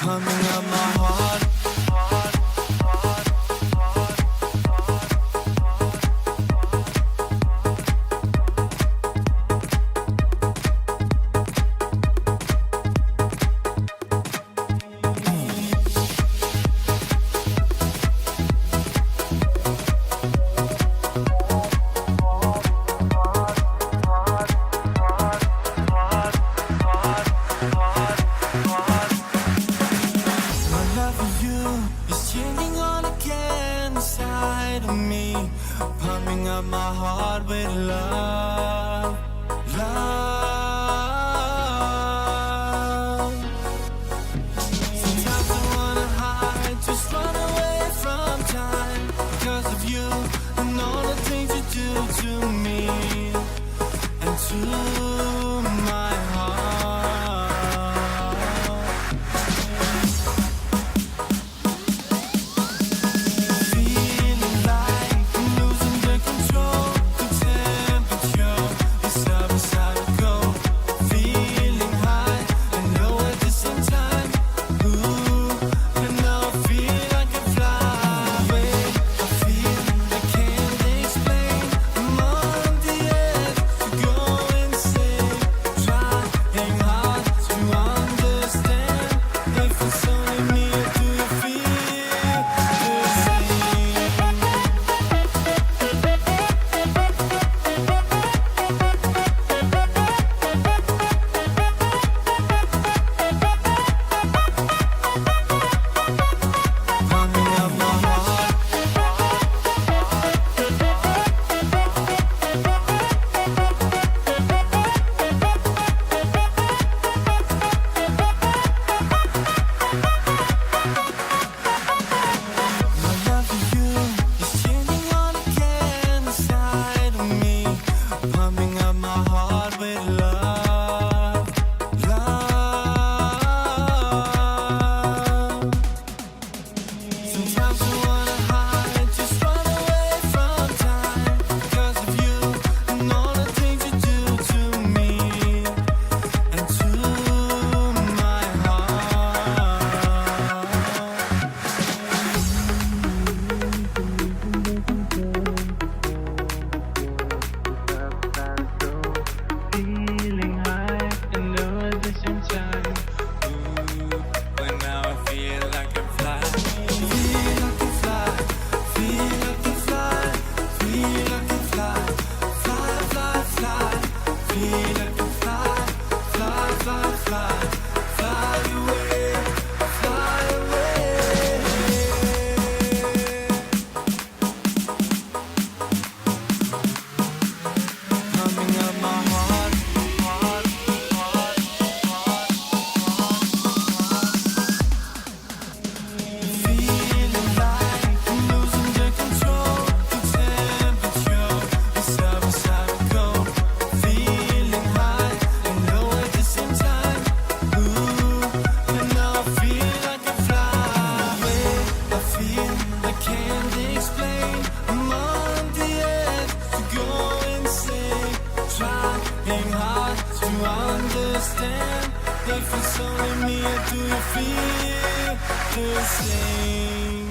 pumping up my heart. Pumping up my heart with love, love. Sometimes I wanna hide, just run away from time because of you and all the things you do to me and to my heart. Feeling like I'm losing the control, the temperature is up inside to go. Feeling high and low at the same time. Ooh, and now I feel I can fly away. I feel I can't explain. I'm on the edge to go insane. Trying hard to understand if it's only me or do you feel the same? Pumping up my heart. My love for you is changing on again inside of me. Pumping up my heart with love, love. Sometimes I wanna hide, just run away from time because of you and all the things you do to me and to my heart. Feeling high and low at the same time. Ooh, but now I feel I can fly. Feel I can fly. Feel I can fly. Feel I can fly. Fly, fly, fly. Feel I can fly. Fly, fly, fly. Fly away. Fly away. Pumping up my heart, heart, heart, heart, heart. Feeling like I'm losing the control, the temperature is up inside to go. Feeling high and low at the same time. Ooh, and now I feel I can fly away. I feel I can't explain. I'm on the edge to go insane. Trying hard to understand if it's only me or do you feel the same?